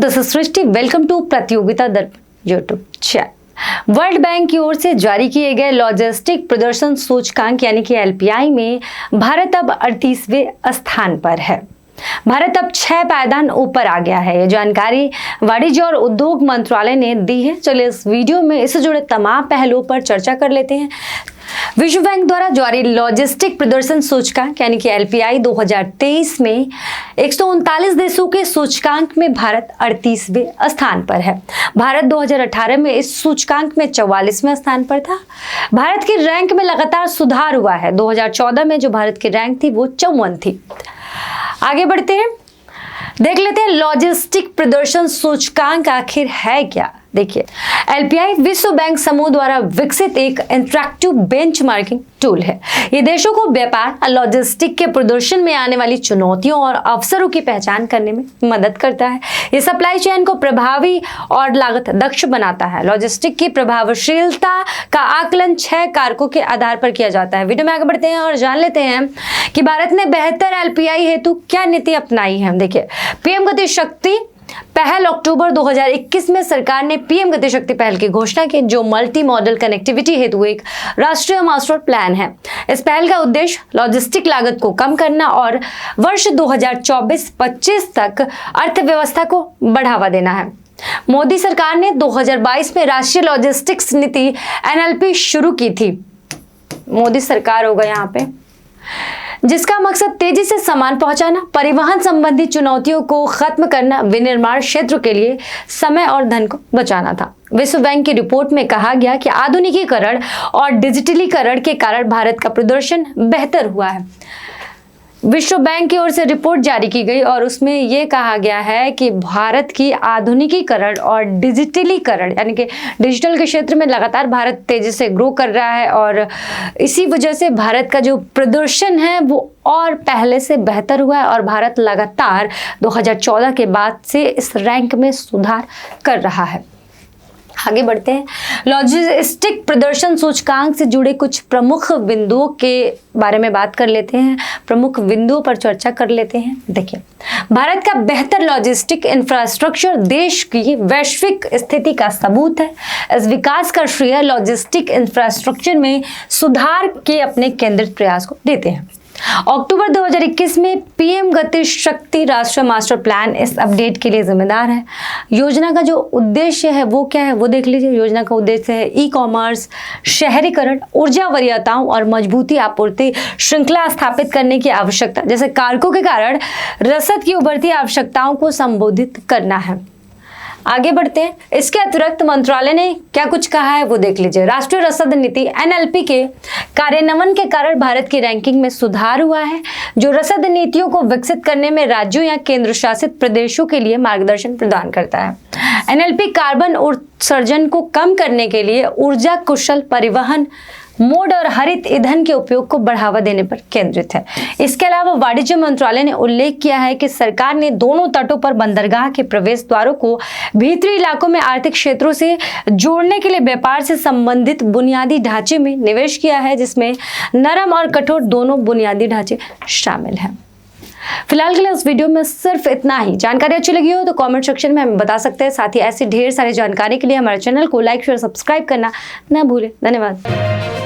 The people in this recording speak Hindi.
This is Srishti. Welcome to Pratiyogita Darpan YouTube channel. World bank की ओर से जारी किए गए लॉजिस्टिक प्रदर्शन सूचकांक यानी कि एलपीआई में भारत अब 38वें स्थान पर है। भारत अब 6 पायदान ऊपर आ गया है। ये जानकारी वाणिज्य और उद्योग मंत्रालय ने दी है। चलिए इस वीडियो में इससे जुड़े तमाम पहलुओं पर चर्चा कर लेते हैं। विश्व बैंक द्वारा जारी लॉजिस्टिक प्रदर्शन सूचकांक यानी कि एलपीआई 2023 में 139 देशों के सूचकांक में भारत 38वें स्थान पर है। भारत 2018 में इस सूचकांक में 44वें स्थान पर था। भारत की रैंक में लगातार सुधार हुआ है। 2014 में जो भारत की रैंक थी वो 54 थी। आगे बढ़ते हैं, देख लेते हैं लॉजिस्टिक प्रदर्शन सूचकांक आखिर है क्या। देखिए, एलपीआई विश्व बैंक समूह द्वारा विकसित एक इंटरैक्टिव बेंचमार्किंग टूल है। ये देशों को व्यापार और लॉजिस्टिक के प्रदर्शन में आने वाली चुनौतियों और अवसरों की पहचान करने में मदद करता है। ये सप्लाई चेन को प्रभावी और लागत दक्ष बनाता है। लॉजिस्टिक की प्रभावशीलता का आकलन 6 कारकों के आधार पर किया जाता है। वीडियो में आगे बढ़ते हैं और जान लेते हैं कि भारत ने बेहतर एलपीआई हेतु क्या नीति अपनाई है। देखिए, पीएम गति शक्ति पहल अक्टूबर 2021 में सरकार ने पीएम गति शक्ति पहल की घोषणा की, जो मल्टी मॉडल कनेक्टिविटी हेतु एक राष्ट्रीय मास्टर प्लान है। इस पहल का उद्देश्य लॉजिस्टिक लागत को कम करना और वर्ष 2024-25 तक अर्थव्यवस्था को बढ़ावा देना है। मोदी सरकार ने 2022 में राष्ट्रीय लॉजिस्टिक्स नीति एनएलपी शुरू की थी। मोदी सरकार होगा यहाँ पे, जिसका मकसद तेजी से सामान पहुंचाना, परिवहन संबंधी चुनौतियों को खत्म करना, विनिर्माण क्षेत्र के लिए समय और धन को बचाना था। विश्व बैंक की रिपोर्ट में कहा गया कि आधुनिकीकरण और डिजिटलीकरण के कारण भारत का प्रदर्शन बेहतर हुआ है। विश्व बैंक की ओर से रिपोर्ट जारी की गई और उसमें यह कहा गया है कि भारत की आधुनिकीकरण और डिजिटलीकरण यानी कि डिजिटल के क्षेत्र में लगातार भारत तेजी से ग्रो कर रहा है और इसी वजह से भारत का जो प्रदर्शन है वो और पहले से बेहतर हुआ है और भारत लगातार 2014 के बाद से इस रैंक में सुधार कर रहा है। आगे बढ़ते हैं, लॉजिस्टिक प्रदर्शन सूचकांक से जुड़े कुछ प्रमुख बिंदुओं के बारे में बात कर लेते हैं। प्रमुख बिंदुओं पर चर्चा कर लेते हैं। देखिए, भारत का बेहतर लॉजिस्टिक इंफ्रास्ट्रक्चर देश की वैश्विक स्थिति का सबूत है। इस विकास का श्रेय लॉजिस्टिक इंफ्रास्ट्रक्चर में सुधार के अपने केंद्रित प्रयास को देते हैं। अक्टूबर 2021 में पीएम गति शक्ति राष्ट्रीय मास्टर प्लान इस अपडेट के लिए जिम्मेदार है। योजना का जो उद्देश्य है वो क्या है वो देख लीजिए। योजना का उद्देश्य है ई कॉमर्स, शहरीकरण, ऊर्जा वरीयताओं और मजबूती आपूर्ति श्रृंखला स्थापित करने की आवश्यकता जैसे कारकों के कारण रसद की उभरती आवश्यकताओं को संबोधित करना है। आगे बढ़ते हैं, इसके अतिरिक्त मंत्रालय ने क्या कुछ कहा है वो देख लीजिए। राष्ट्रीय रसद नीति एनएलपी के कार्यान्वयन के कारण भारत की रैंकिंग में सुधार हुआ है, जो रसद नीतियों को विकसित करने में राज्यों या केंद्र शासित प्रदेशों के लिए मार्गदर्शन प्रदान करता है। एनएलपी कार्बन उत्सर्जन को कम करने के लिए ऊर्जा कुशल परिवहन मोड और हरित ईंधन के उपयोग को बढ़ावा देने पर केंद्रित है। इसके अलावा वाणिज्य मंत्रालय ने उल्लेख किया है कि सरकार ने दोनों तटों पर बंदरगाह के प्रवेश द्वारों को भीतरी इलाकों में आर्थिक क्षेत्रों से जोड़ने के लिए व्यापार से संबंधित बुनियादी ढांचे में निवेश किया है, जिसमें नरम और कठोर दोनों बुनियादी ढांचे शामिल हैं। फिलहाल के लिए इस वीडियो में सिर्फ इतना ही। जानकारी अच्छी लगी हो तो कमेंट सेक्शन में हमें बता सकते हैं। साथ ही ऐसी ढेर सारी जानकारी के लिए हमारे चैनल को लाइक, शेयर, सब्सक्राइब करना ना भूलें। धन्यवाद।